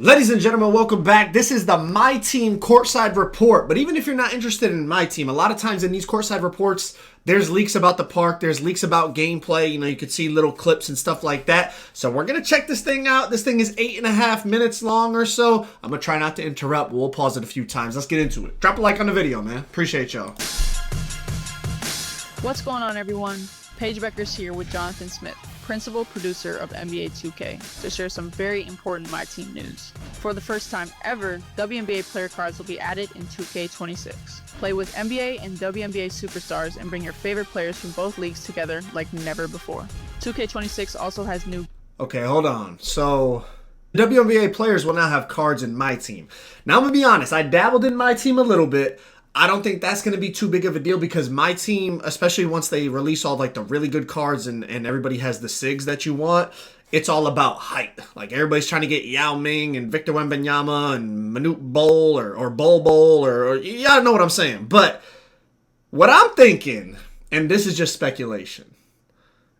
Ladies and gentlemen, welcome back. This is the My Team courtside report. But even if you're not interested in My Team, a lot of times in these courtside reports, there's leaks about the park. There's leaks about gameplay. You know, you could see little clips and stuff like that. So we're going to check this thing out. This thing is 8.5 minutes long or so. I'm going to try not to interrupt. We'll pause it a few times. Let's get into it. Drop a like on the video, man. Appreciate y'all. What's going on, everyone? Paige Becker's here with Jonathan Smith, principal producer of NBA 2K, to share some very important My Team news. For the first time ever, WNBA player cards will be added in 2K26. Play with NBA and WNBA superstars and bring your favorite players from both leagues together like never before. 2K26 also has new... Okay, hold on. So, WNBA players will now have cards in My Team. Now, I'm going to be honest. I dabbled in My Team a little bit. I don't think that's going to be too big of a deal because My Team, especially once they release all like the really good cards and everybody has the SIGs that you want, it's all about height. Like everybody's trying to get Yao Ming and Victor Wembanyama and Manute Bol or Bol or y'all know what I'm saying. But what I'm thinking, and this is just speculation,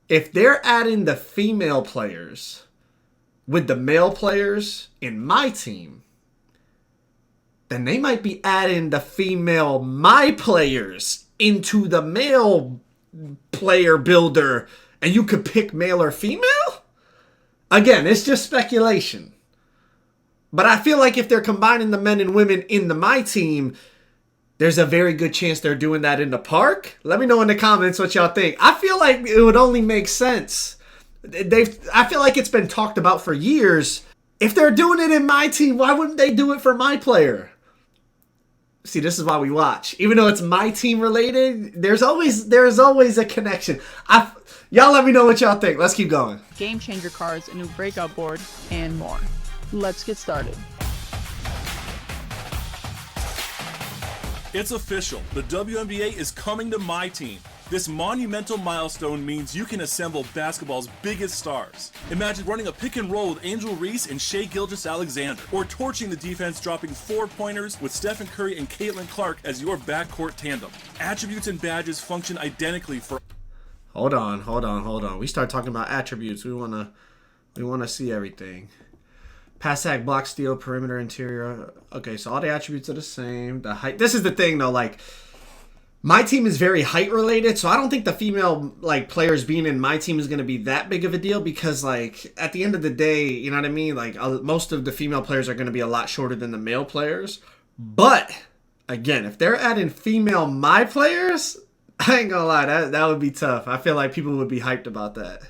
if they're adding the female players with the male players in My Team, then they might be adding the female Myplayers into the male player builder, and you could pick male or female? Again, it's just speculation. But I feel like if they're combining the men and women in the My Team, there's a very good chance they're doing that in the park. Let me know in the comments what y'all think. I feel like it would only make sense. I feel like it's been talked about for years. If they're doing it in My Team, why wouldn't they do it for My Player? See, this is why we watch. Even though it's My Team related, there's always a connection. Y'all let me know what y'all think. Let's keep going. Game changer cards, a new breakout board, and more. Let's get started. It's official. The WNBA is coming to My Team. This monumental milestone means you can assemble basketball's biggest stars. Imagine running a pick and roll with Angel Reese and Shai Gilgeous-Alexander, or torching the defense dropping 4-pointers with Stephen Curry and Caitlin Clark as your backcourt tandem. Attributes and badges function identically for... Hold on. We start talking about attributes. We wanna see everything. Pass hack, block, steal, perimeter, interior. Okay, so all the attributes are the same. The height. This is the thing though, like, My Team is very height related, so I don't think the female players being in My Team is going to be that big of a deal because at the end of the day, you know what I mean? Most of the female players are going to be a lot shorter than the male players. But again, if they're adding female Myplayers, I ain't gonna lie, that would be tough. I feel like people would be hyped about that.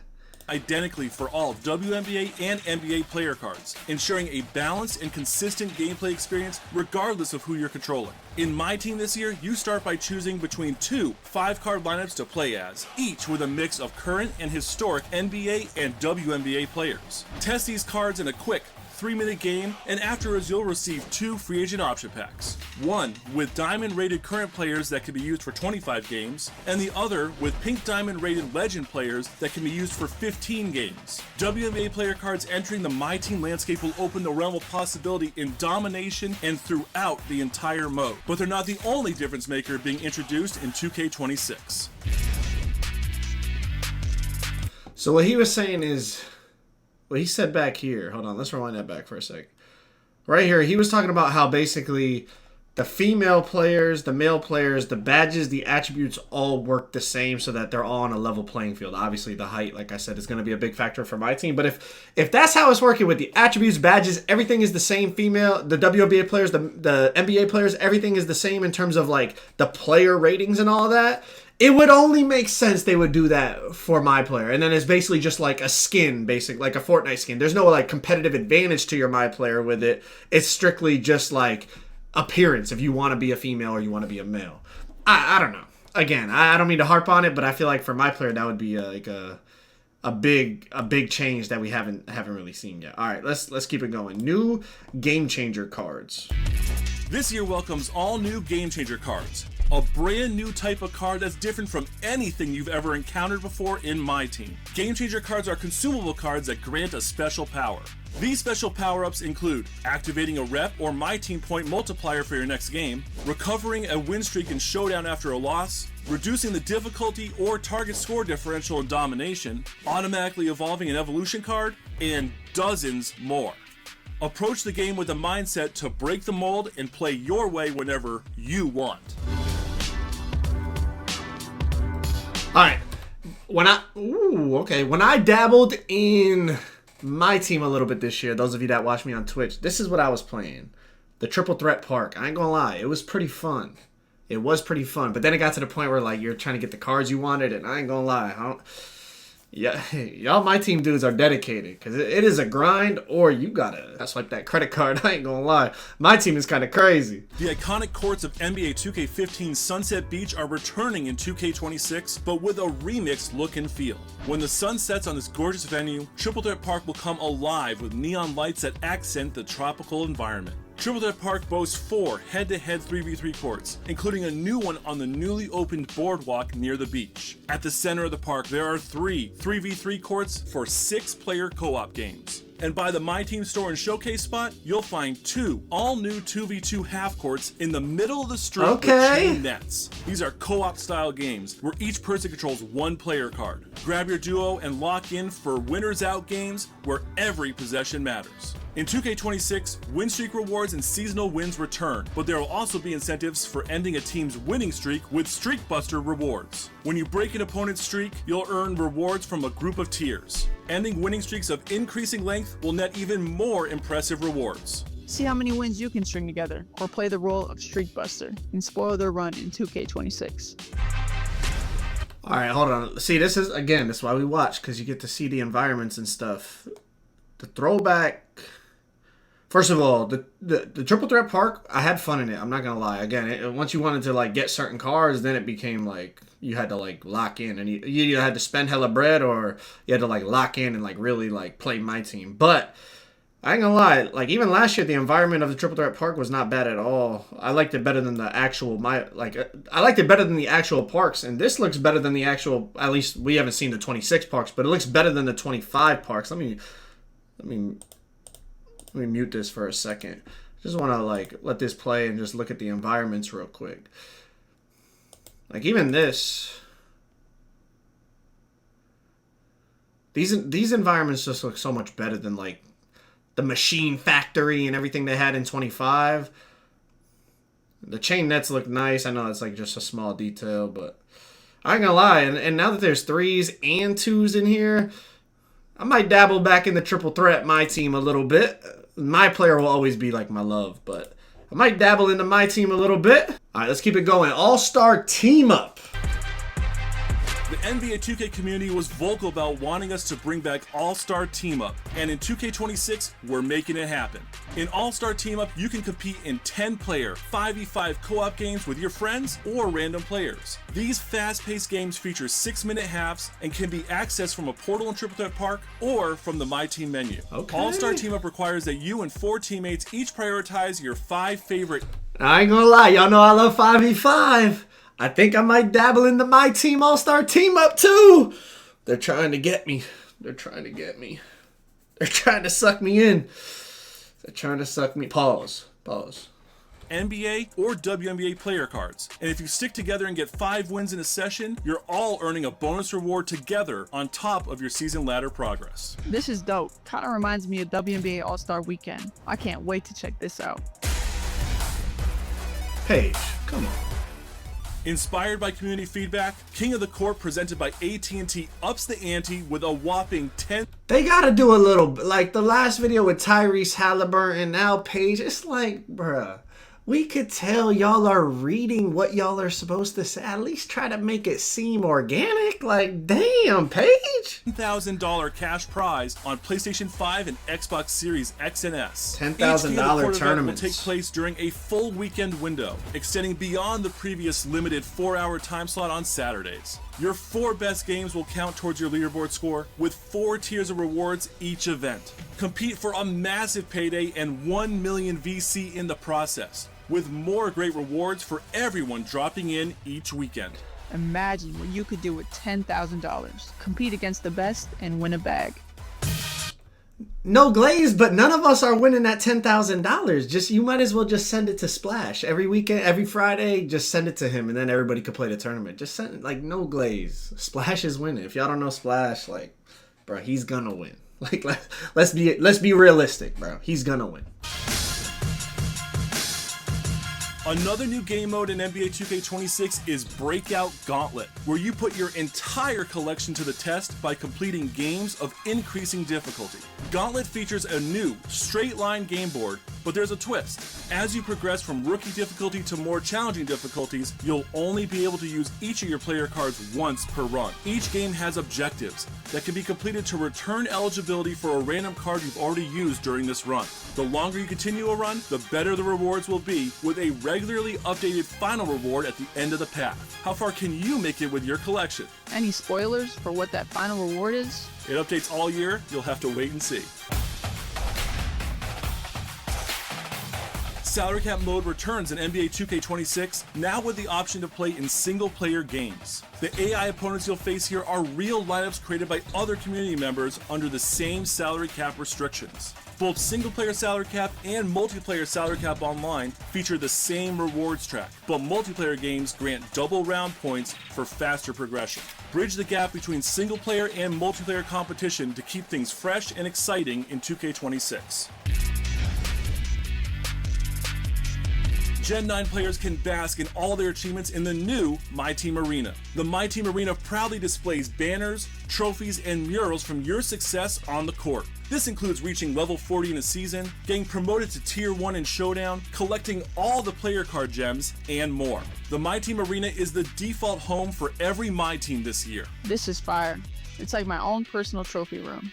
Identically for all WNBA and NBA player cards, ensuring a balanced and consistent gameplay experience regardless of who you're controlling. In My Team this year, you start by choosing between two 5-card lineups to play as, each with a mix of current and historic NBA and WNBA players. Test these cards in a quick 3-minute game, and afterwards you'll receive 2 free agent option packs. One with diamond rated current players that can be used for 25 games, and the other with pink diamond rated legend players that can be used for 15 games. WNBA player cards entering the My Team landscape will open the realm of possibility in domination and throughout the entire mode. But they're not the only difference maker being introduced in 2K26. So what he was saying is, what he said back here, hold on, let's rewind that back for a sec. Right here, he was talking about how basically the female players, the male players, the badges, the attributes all work the same so that they're all on a level playing field. Obviously, the height, like I said, is going to be a big factor for My Team. But if that's how it's working with the attributes, badges, everything is the same. Female, the WNBA players, the NBA players, everything is the same in terms of the player ratings and all that. It would only make sense they would do that for My Player. And then it's basically just like a skin, like a Fortnite skin. There's no competitive advantage to your My Player with it. It's strictly just appearance if you want to be a female or you want to be a male. I don't know. Again, I don't mean to harp on it, but I feel like for My Player that would be a big change that we haven't really seen yet. All right, let's keep it going. New game changer cards. This year welcomes all new game changer cards. A brand new type of card that's different from anything you've ever encountered before in My Team. Game Changer cards are consumable cards that grant a special power. These special power-ups include activating a rep or My Team point multiplier for your next game, recovering a win streak in Showdown after a loss, reducing the difficulty or target score differential in Domination, automatically evolving an evolution card, and dozens more. Approach the game with a mindset to break the mold and play your way whenever you want. All right. When I dabbled in MyTeam a little bit this year, those of you that watch me on Twitch, this is what I was playing. The Triple Threat Park. I ain't gonna lie, it was pretty fun. It was pretty fun, but then it got to the point where like you're trying to get the cards you wanted, and I ain't gonna lie, y'all MyTeam dudes are dedicated because it is a grind, or you gotta swipe that credit card. I ain't gonna lie, MyTeam is kind of crazy. The iconic courts of NBA 2K15 Sunset Beach are returning in 2K26, but with a remixed look and feel. When the sun sets on this gorgeous venue, Triple Threat Park will come alive with neon lights that accent the tropical environment. Triple Threat Park boasts 4 head-to-head 3v3 courts, including a new one on the newly opened boardwalk near the beach. At the center of the park, there are 3 3v3 courts for 6-player co-op games. And by the MyTeam store and showcase spot, you'll find 2 all-new 2v2 half courts in the middle of the street with chain nets. These are co-op style games where each person controls 1 player card. Grab your duo and lock in for winners out games where every possession matters. In 2K26, win streak rewards and seasonal wins return, but there will also be incentives for ending a team's winning streak with Streak Buster rewards. When you break an opponent's streak, you'll earn rewards from a group of tiers. Ending winning streaks of increasing length will net even more impressive rewards. See how many wins you can string together, or play the role of Streak Buster and spoil their run in 2K26. All right, hold on. See, this is why we watch, because you get to see the environments and stuff. The throwback. First of all, the Triple Threat Park, I had fun in it. I'm not gonna lie. Again, once you wanted to like get certain cards, then it became like you had to like lock in, and you either had to spend hella bread or you had to like lock in and like really like play MyTeam. But I ain't gonna lie, like even last year, the environment of the Triple Threat Park was not bad at all. I liked it better than the actual I liked it better than the actual parks, and this looks better than the actual. At least we haven't seen the 26 parks, but it looks better than the 25 parks. Let me mute this for a second. Just want to like let this play and just look at the environments real quick. Like even this, these environments just look so much better than like the machine factory and everything they had in 25. The chain nets look nice. I know it's like just a small detail, but I ain't gonna lie. And now that there's 3s and 2s in here, I might dabble back in the Triple Threat MyTeam a little bit. MyPlayer will always be like my love, but I might dabble into MyTeam a little bit. All right, let's keep it going. All-Star Team Up. The NBA 2K community was vocal about wanting us to bring back All-Star Team Up, and in 2K26, we're making it happen. In All-Star Team Up, you can compete in 10-player, 5v5 co-op games with your friends or random players. These fast-paced games feature 6-minute halves and can be accessed from a portal in Triple Threat Park or from the MyTeam menu. Okay. All-Star Team Up requires that you and 4 teammates each prioritize your 5 favorite. I ain't gonna lie, y'all know I love 5v5. I think I might dabble into MyTeam All-Star Team Up too. They're trying to get me. They're trying to get me. They're trying to suck me in. They're trying to suck me. Pause. NBA or WNBA player cards. And if you stick together and get 5 wins in a session, you're all earning a bonus reward together on top of your season ladder progress. This is dope. Kind of reminds me of WNBA All-Star Weekend. I can't wait to check this out. Paige, come on. Inspired by community feedback, King of the Court presented by AT&T ups the ante with a whopping 10. They gotta do a little, like the last video with Tyrese Halliburton, now Paige. It's like, bruh, we could tell y'all are reading what y'all are supposed to say. At least try to make it seem organic. Like, damn, Paige. $10,000 cash prize on PlayStation 5 and Xbox Series X and S. $10,000 tournaments will take place during a full weekend window, extending beyond the previous limited 4-hour time slot on Saturdays. Your 4 best games will count towards your leaderboard score, with 4 tiers of rewards each event. Compete for a massive payday and 1 million VC in the process, with more great rewards for everyone dropping in each weekend. Imagine what you could do with $10,000. Compete against the best and win a bag. No glaze, but none of us are winning that $10,000. Just you might as well just send it to Splash every weekend, every Friday. Just send it to him, and then everybody could play the tournament. Just send it, like, no glaze. Splash is winning. If y'all don't know Splash, like, bro, he's gonna win. Like, let's be realistic, bro. He's gonna win. Another new game mode in NBA 2K26 is Breakout Gauntlet, where you put your entire collection to the test by completing games of increasing difficulty. Gauntlet features a new straight-line game board, but there's a twist. As you progress from rookie difficulty to more challenging difficulties, you'll only be able to use each of your player cards once per run. Each game has objectives that can be completed to return eligibility for a random card you've already used during this run. The longer you continue a run, the better the rewards will be, with a regularly updated final reward at the end of the path. How far can you make it with your collection? Any spoilers for what that final reward is? It updates all year, you'll have to wait and see. Salary cap mode returns in NBA 2K26, now with the option to play in single-player games. The AI opponents you'll face here are real lineups created by other community members under the same salary cap restrictions. Both single-player salary cap and multiplayer salary cap online feature the same rewards track, but multiplayer games grant double round points for faster progression. Bridge the gap between single-player and multiplayer competition to keep things fresh and exciting in 2K26. Gen 9 players can bask in all their achievements in the new MyTeam Arena. The MyTeam Arena proudly displays banners, trophies, and murals from your success on the court. This includes reaching level 40 in a season, getting promoted to Tier 1 in Showdown, collecting all the player card gems, and more. The MyTeam Arena is the default home for every MyTeam this year. This is fire. It's like my own personal trophy room.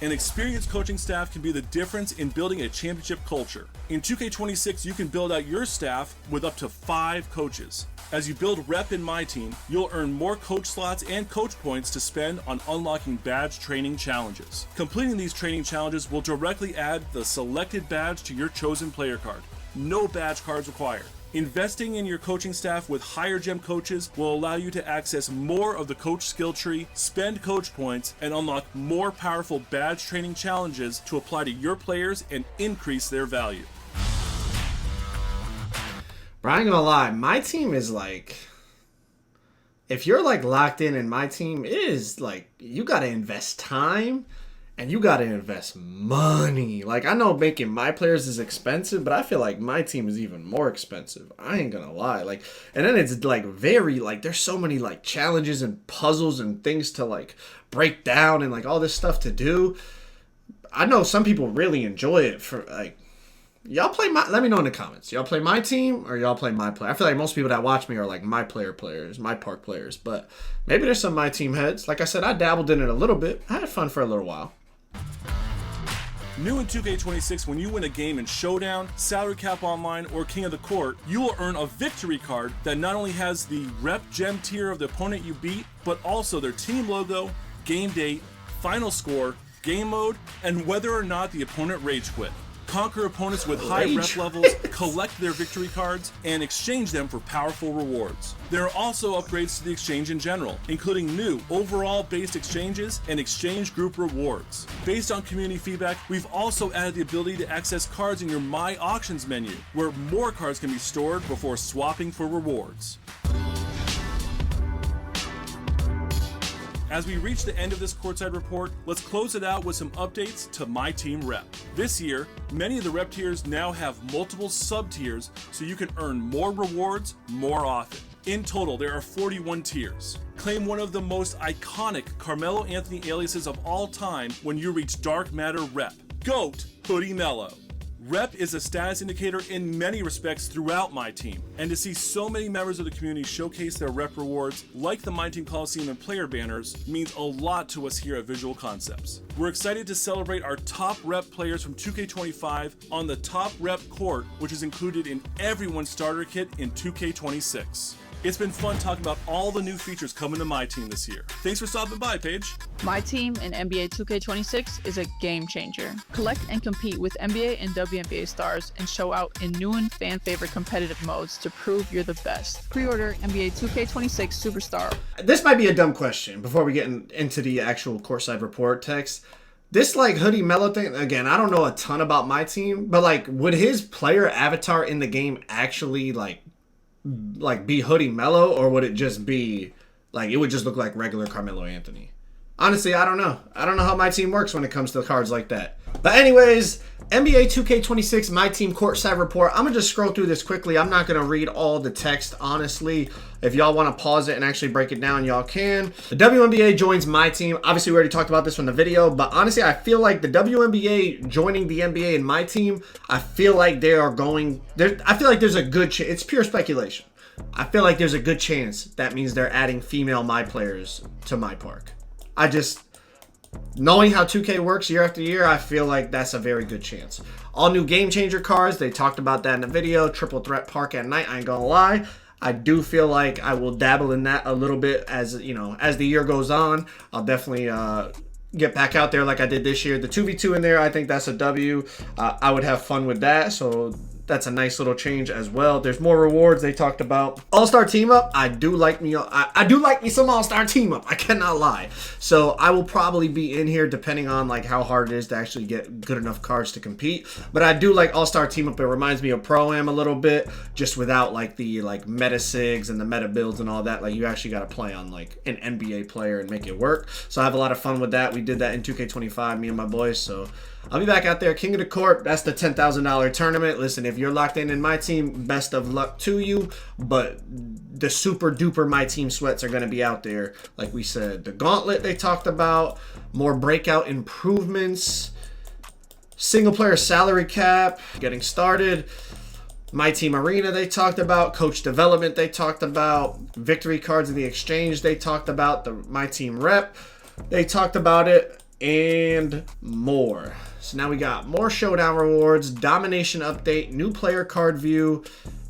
An experienced coaching staff can be the difference in building a championship culture. In 2K26, you can build out your staff with up to 5 coaches. As you build rep in MyTeam, you'll earn more coach slots and coach points to spend on unlocking badge training challenges. Completing these training challenges will directly add the selected badge to your chosen player card. No badge cards required. Investing in your coaching staff with higher gem coaches will allow you to access more of the coach skill tree, spend coach points, and unlock more powerful badge training challenges to apply to your players and increase their value. Bro, I ain't gonna lie, my team is like, if you're like locked in my team, it is like, you gotta invest time and you gotta invest money. Like, I know making my players is expensive, but I feel like my team is even more expensive. I ain't gonna lie. Like, and then it's like very, like, there's so many like challenges and puzzles and things to like break down and like all this stuff to do. I know some people really enjoy it for like, y'all play my, let me know in the comments. Y'all play my team or y'all play my player? I feel like most people that watch me are like MyPlayer players, MyPark players, but maybe there's some my team heads. Like I said, I dabbled in it a little bit. I had fun for a little while. New in 2K26, when you win a game in Showdown, Salary Cap Online, or King of the Court, you will earn a victory card that not only has the rep gem tier of the opponent you beat, but also their team logo, game date, final score, game mode, and whether or not the opponent rage quit. Conquer opponents with high rep levels, collect their victory cards, and exchange them for powerful rewards. There are also upgrades to the exchange in general, including new overall based exchanges and exchange group rewards. Based on community feedback, we've also added the ability to access cards in your My Auctions menu, where more cards can be stored before swapping for rewards. As we reach the end of this courtside report, let's close it out with some updates to MyTeam Rep. This year, many of the rep tiers now have multiple sub-tiers, so you can earn more rewards more often. In total, there are 41 tiers. Claim one of the most iconic Carmelo Anthony aliases of all time when you reach Dark Matter Rep. GOAT Hoodie Mello. Rep is a status indicator in many respects throughout MyTeam, and to see so many members of the community showcase their rep rewards, like the MyTeam Coliseum and player banners, means a lot to us here at Visual Concepts. We're excited to celebrate our top rep players from 2K25 on the top rep court, which is included in everyone's starter kit in 2K26. It's been fun talking about all the new features coming to MyTeam this year. Thanks for stopping by, Paige. MyTeam in NBA 2K26 is a game changer. Collect and compete with NBA and WNBA stars and show out in new and fan favorite competitive modes to prove you're the best. Pre-order NBA 2K26 Superstar. This might be a dumb question before we get into the actual courtside report text. This like Hoodie Mello thing, again, I don't know a ton about my team, but like, would his player avatar in the game actually like be Hoodie Mello, or would it just be Like, it would just look like regular Carmelo Anthony. Honestly, I don't know. I don't know how my team works when it comes to cards like that. But anyways, NBA 2K26 Myteam courtside report. I'm going to just scroll through this quickly. I'm not going to read all the text, honestly. If y'all want to pause it and actually break it down, y'all can. The WNBA joins Myteam. Obviously, we already talked about this from the video. But honestly, I feel like the WNBA joining the NBA and Myteam, I feel like they are going... I feel like there's a good chance. It's pure speculation. I feel like there's a good chance that means they're adding female MyPlayers to MyPark. Knowing how 2K works year after year, I feel like that's a very good chance. All new game changer cards, they talked about that in the video. Triple threat park at night, I ain't gonna lie. I do feel like I will dabble in that a little bit as, you know, as the year goes on. I'll definitely get back out there like I did this year. The 2v2 in there, I think that's a W. I would have fun with that, so that's a nice little change as well. There's more rewards they talked about. All-Star Team Up, I do like me some All-Star Team Up. I cannot lie. So I will probably be in here depending on like how hard it is to actually get good enough cards to compete. But I do like All-Star Team Up. It reminds me of Pro-Am a little bit, just without like the meta sigs and the meta builds and all that. Like you actually got to play on like an NBA player and make it work. So I have a lot of fun with that. We did that in 2K25, me and my boys. So I'll be back out there. King of the Court, that's the $10,000 tournament. Listen, if you're locked in my team, best of luck to you. But the super duper my team sweats are going to be out there. Like we said, the gauntlet they talked about, more breakout improvements, single player salary cap, getting started. My Team Arena they talked about, coach development they talked about, victory cards in the exchange they talked about, the My Team rep they talked about it, and more. So now we got more showdown rewards, domination update, new player card view,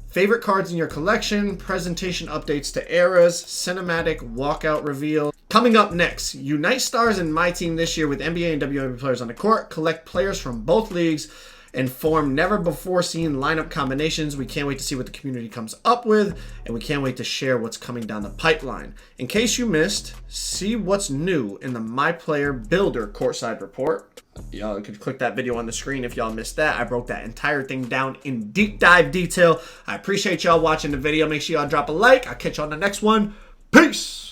favorite cards in your collection, presentation updates to eras, cinematic walkout reveal. Coming up next, unite stars in my team this year with NBA and WNBA players on the court, collect players from both leagues, and form never before seen lineup combinations. We can't wait to see what the community comes up with, and we can't wait to share what's coming down the pipeline. In case you missed, see what's new in the My Player Builder courtside report. Y'all could click that video on the screen if y'all missed that. I broke that entire thing down in deep dive detail. I appreciate y'all watching the video. Make sure y'all drop a like. I'll catch you on the next one. Peace!